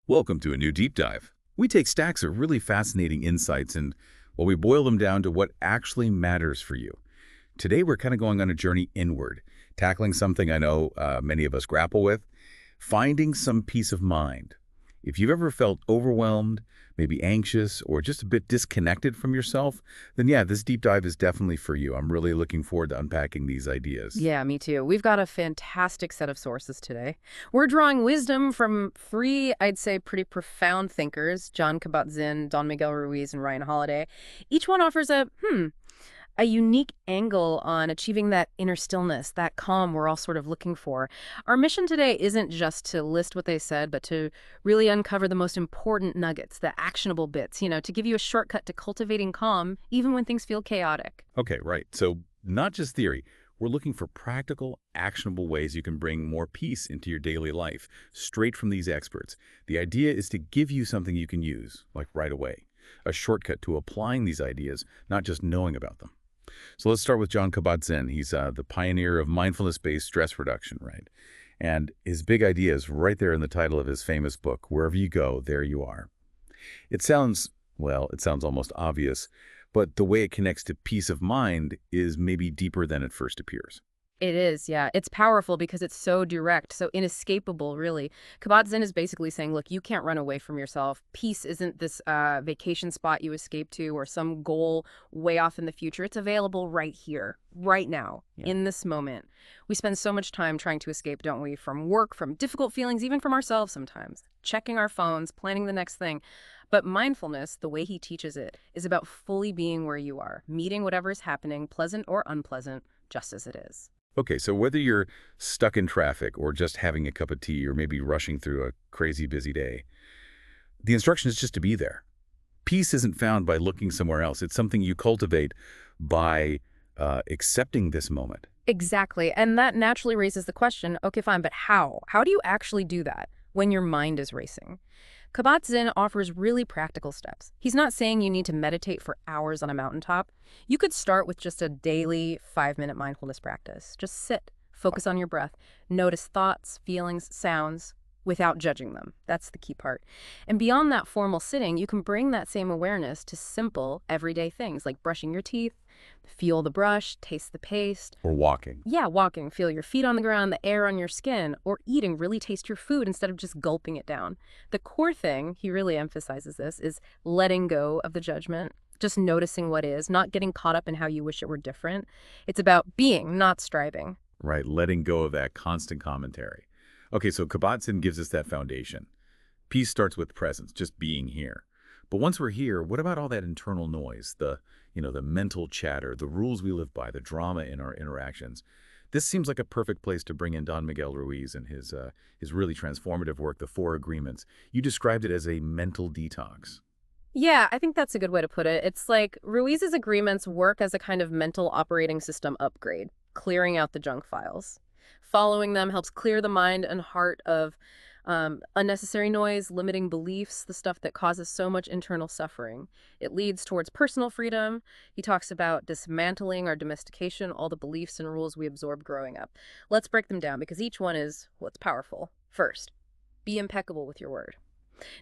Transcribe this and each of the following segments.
Welcome to a new deep dive. We take stacks of really fascinating insights and, well, we boil them down to what actually matters for you. Today, we're kind of going on a journey inward, tackling something I know many of us grapple with, finding some peace of mind. If you've ever felt overwhelmed, maybe anxious, or just a bit disconnected from yourself, then yeah, this deep dive is definitely for you. I'm really looking forward to unpacking these ideas. Yeah, me too. We've got a fantastic set of sources today. We're drawing wisdom from three, I'd say, pretty profound thinkers, Jon Kabat-Zinn, Don Miguel Ruiz, and Ryan Holiday. Each one offers a unique angle on achieving that inner stillness, that calm we're all sort of looking for. Our mission today isn't just to list what they said, but to really uncover the most important nuggets, the actionable bits, to give you a shortcut to cultivating calm, even when things feel chaotic. Okay, right. So not just theory. We're looking for practical, actionable ways you can bring more peace into your daily life, straight from these experts. The idea is to give you something you can use, like right away. A shortcut to applying these ideas, not just knowing about them. So let's start with Jon Kabat-Zinn. He's the pioneer of mindfulness-based stress reduction, right? And his big idea is right there in the title of his famous book, Wherever You Go, There You Are. It sounds, well, it sounds almost obvious, but the way it connects to peace of mind is maybe deeper than it first appears. It is, yeah. It's powerful because it's so direct, so inescapable, really. Kabat-Zinn is basically saying, look, you can't run away from yourself. Peace isn't this vacation spot you escape to or some goal way off in the future. It's available right here, right now, in this moment. We spend so much time trying to escape, don't we, from work, from difficult feelings, even from ourselves sometimes, checking our phones, planning the next thing. But mindfulness, the way he teaches it, is about fully being where you are, meeting whatever is happening, pleasant or unpleasant, just as it is. Okay, so whether you're stuck in traffic or just having a cup of tea or maybe rushing through a crazy busy day, the instruction is just to be there. Peace isn't found by looking somewhere else. It's something you cultivate by accepting this moment. Exactly. And that naturally raises the question, okay, fine, but how? How do you actually do that when your mind is racing? Kabat-Zinn offers really practical steps. He's not saying you need to meditate for hours on a mountaintop. You could start with just a daily 5-minute mindfulness practice. Just sit, focus on your breath, notice thoughts, feelings, sounds, without judging them. That's the key part. And beyond that formal sitting, you can bring that same awareness to simple, everyday things like brushing your teeth, feel the brush, taste the paste. Or walking. Yeah, walking. Feel your feet on the ground, the air on your skin, or eating. Really taste your food instead of just gulping it down. The core thing, he really emphasizes this, is letting go of the judgment, just noticing what is, not getting caught up in how you wish it were different. It's about being, not striving. Right, letting go of that constant commentary. Okay, so Kabat-Zinn gives us that foundation. Peace starts with presence, just being here. But once we're here, what about all that internal noise, the mental chatter, the rules we live by, the drama in our interactions? This seems like a perfect place to bring in Don Miguel Ruiz and his really transformative work, The Four Agreements. You described it as a mental detox. Yeah, I think that's a good way to put it. It's like Ruiz's agreements work as a kind of mental operating system upgrade, clearing out the junk files. Following them helps clear the mind and heart of unnecessary noise, limiting beliefs, the stuff that causes so much internal suffering. It leads towards personal freedom. He talks about dismantling or domestication, all the beliefs and rules we absorbed growing up. Let's break them down because each one is what's powerful. First, be impeccable with your word.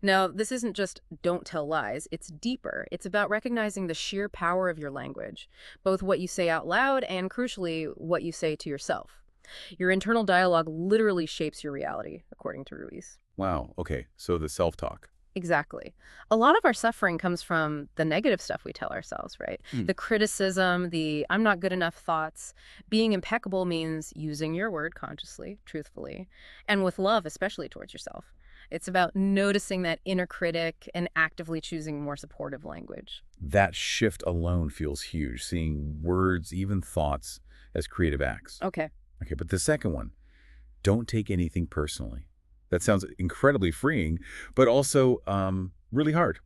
Now, this isn't just don't tell lies. It's deeper. It's about recognizing the sheer power of your language, both what you say out loud and, crucially, what you say to yourself. Your internal dialogue literally shapes your reality, according to Ruiz. Wow, okay, so the self-talk. Exactly. A lot of our suffering comes from the negative stuff we tell ourselves, right? The criticism, the I'm not good enough thoughts. Being impeccable means using your word consciously, truthfully, and with love, especially towards yourself. It's about noticing that inner critic and actively choosing more supportive language. That shift alone feels huge, seeing words, even thoughts, as creative acts. Okay. Okay, but the second one, don't take anything personally. That sounds incredibly freeing, but also really hard.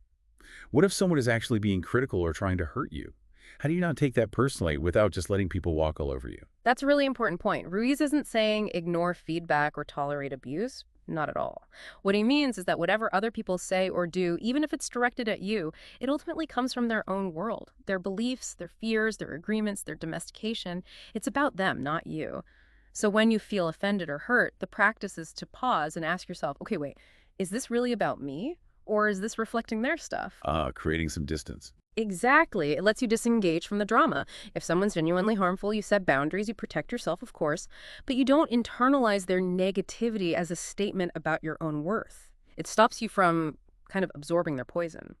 What if someone is actually being critical or trying to hurt you? How do you not take that personally without just letting people walk all over you? That's a really important point. Ruiz isn't saying ignore feedback or tolerate abuse. Not at all. What he means is that whatever other people say or do, even if it's directed at you, it ultimately comes from their own world, their beliefs, their fears, their agreements, their domestication. It's about them, not you. So when you feel offended or hurt, the practice is to pause and ask yourself, okay, wait, is this really about me? Or is this reflecting their stuff? Creating some distance. Exactly. It lets you disengage from the drama. If someone's genuinely harmful, you set boundaries, you protect yourself, of course, but you don't internalize their negativity as a statement about your own worth. It stops you from kind of absorbing their poison.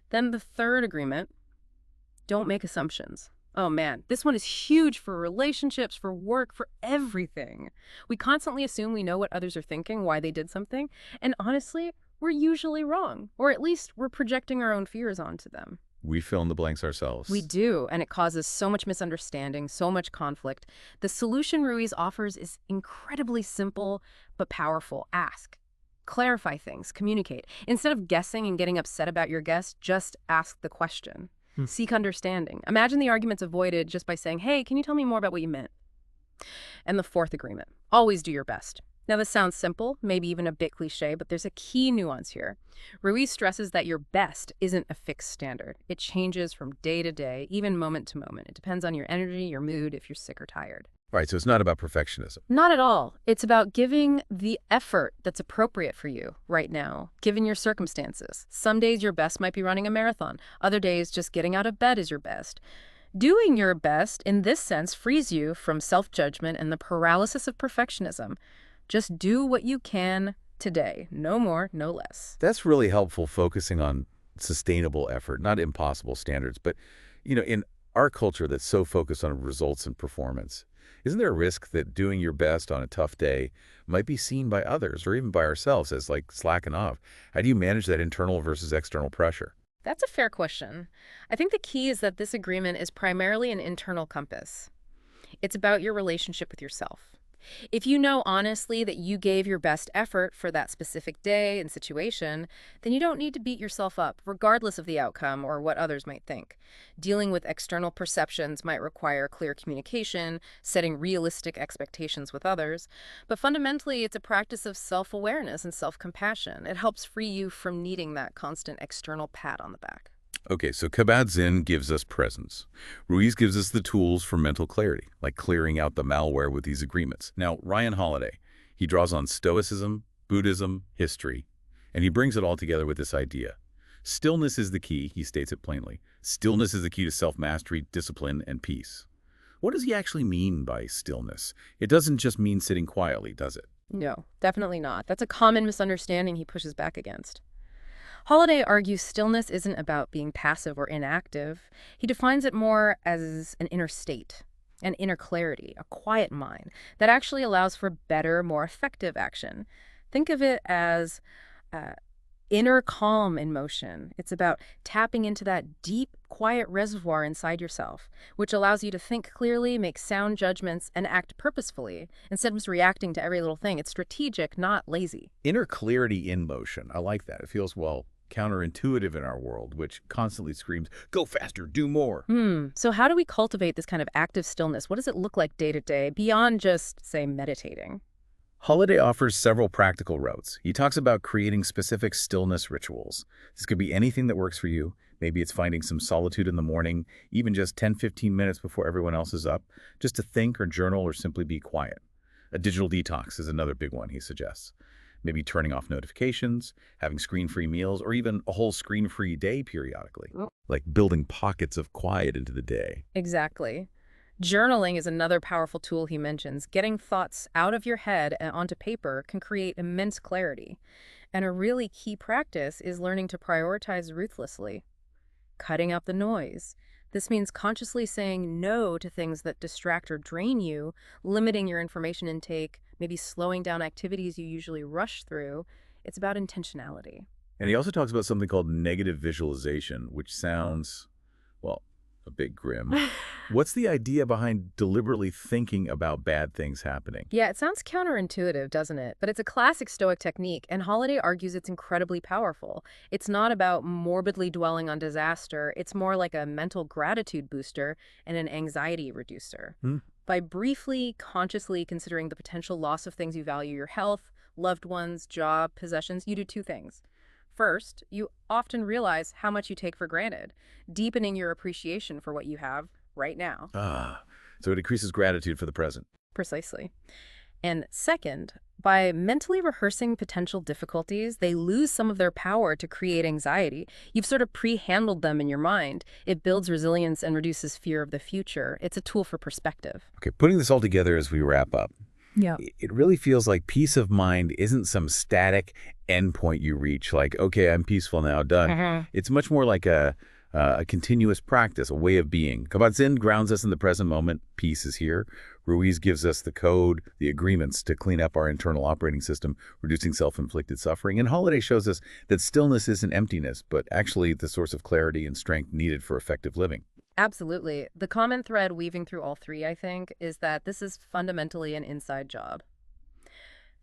Then the third agreement, don't make assumptions. Oh man, this one is huge for relationships, for work, for everything. We constantly assume we know what others are thinking, why they did something, and honestly, we're usually wrong, or at least we're projecting our own fears onto them. We fill in the blanks We ourselves. do, and it causes so much misunderstanding, so much conflict. The solution Ruiz offers is incredibly simple but powerful. Ask. Clarify things, communicate. Instead of guessing and getting upset about your guess, just ask the question. Seek understanding. Imagine the arguments avoided just by saying, hey, can you tell me more about what you meant? And the fourth agreement, always do your best. Now, this sounds simple, maybe even a bit cliche, but there's a key nuance here. Ruiz stresses that your best isn't a fixed standard. It changes from day to day, even moment to moment. It depends on your energy, your mood, if you're sick or tired. All right, so it's not about perfectionism. Not at all. It's about giving the effort that's appropriate for you right now, given your circumstances. Some days your best might be running a marathon. Other days, just getting out of bed is your best. Doing your best, in this sense, frees you from self-judgment and the paralysis of perfectionism. Just do what you can today. No more, no less. That's really helpful, focusing on sustainable effort, not impossible standards. But, in our culture that's so focused on results and performance, isn't there a risk that doing your best on a tough day might be seen by others or even by ourselves as like slacking off? How do you manage that internal versus external pressure? That's a fair question. I think the key is that this agreement is primarily an internal compass. It's about your relationship with yourself. If you know honestly that you gave your best effort for that specific day and situation, then you don't need to beat yourself up, regardless of the outcome or what others might think. Dealing with external perceptions might require clear communication, setting realistic expectations with others, but fundamentally it's a practice of self-awareness and self-compassion. It helps free you from needing that constant external pat on the back. Okay, so Kabat-Zinn gives us presence. Ruiz gives us the tools for mental clarity, like clearing out the malware with these agreements. Now, Ryan Holiday, he draws on Stoicism, Buddhism, history, and he brings it all together with this idea. Stillness is the key, he states it plainly. Stillness is the key to self-mastery, discipline, and peace. What does he actually mean by stillness? It doesn't just mean sitting quietly, does it? No, definitely not. That's a common misunderstanding he pushes back against. Holiday argues stillness isn't about being passive or inactive. He defines it more as an inner state, an inner clarity, a quiet mind that actually allows for better, more effective action. Think of it as inner calm in motion. It's about tapping into that deep, quiet reservoir inside yourself, which allows you to think clearly, make sound judgments, and act purposefully instead of just reacting to every little thing. It's strategic, not lazy. Inner clarity in motion. I like that. It feels, well, counterintuitive in our world, which constantly screams, go faster, do more. So how do we cultivate this kind of active stillness? What does it look like day to day beyond just, say, meditating? Holiday offers several practical routes. He talks about creating specific stillness rituals. This could be anything that works for you. Maybe it's finding some solitude in the morning, even just 10-15 minutes before everyone else is up, just to think or journal or simply be quiet. A digital detox is another big one, he suggests. Maybe turning off notifications, having screen-free meals, or even a whole screen-free day periodically, like building pockets of quiet into the day. Exactly. Journaling is another powerful tool he mentions. Getting thoughts out of your head and onto paper can create immense clarity. And a really key practice is learning to prioritize ruthlessly, cutting out the noise. This means consciously saying no to things that distract or drain you, limiting your information intake, maybe slowing down activities you usually rush through. It's about intentionality. And he also talks about something called negative visualization, which sounds, well, a bit grim. What's the idea behind deliberately thinking about bad things happening? Yeah, it sounds counterintuitive, doesn't it? But it's a classic Stoic technique, and Holiday argues it's incredibly powerful. It's not about morbidly dwelling on disaster. It's more like a mental gratitude booster and an anxiety reducer. By briefly, consciously considering the potential loss of things you value, your health, loved ones, job, possessions, you do two things. First, you often realize how much you take for granted, deepening your appreciation for what you have right now. So it increases gratitude for the present. Precisely. And second, by mentally rehearsing potential difficulties, they lose some of their power to create anxiety. You've sort of pre-handled them in your mind. It builds resilience and reduces fear of the future. It's a tool for perspective. Okay, putting this all together as we wrap up, Yeah. it really feels like peace of mind isn't some static endpoint you reach, like, okay, I'm peaceful now, done. It's much more like a continuous practice, a way of being. Kabat-Zinn grounds us in the present moment. Peace is here. Ruiz gives us the code, the agreements to clean up our internal operating system, reducing self-inflicted suffering. And Holiday shows us that stillness isn't emptiness, but actually the source of clarity and strength needed for effective living. Absolutely. The common thread weaving through all three, I think, is that this is fundamentally an inside job.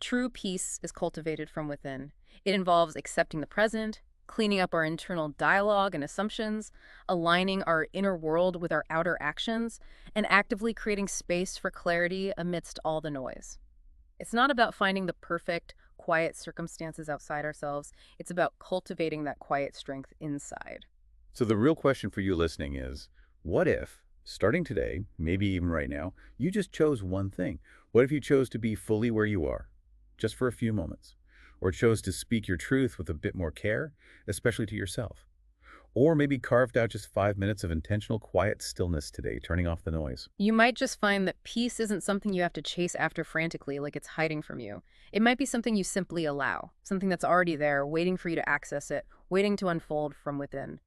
True peace is cultivated from within. It involves accepting the present, cleaning up our internal dialogue and assumptions, aligning our inner world with our outer actions, and actively creating space for clarity amidst all the noise. It's not about finding the perfect, quiet circumstances outside ourselves. It's about cultivating that quiet strength inside. So the real question for you listening is, what if, starting today, maybe even right now, you just chose one thing? What if you chose to be fully where you are, just for a few moments? Or chose to speak your truth with a bit more care, especially to yourself? Or maybe carved out just 5 minutes of intentional quiet stillness today, turning off the noise. You might just find that peace isn't something you have to chase after frantically, like it's hiding from you. It might be something you simply allow, something that's already there, waiting for you to access it, waiting to unfold from within.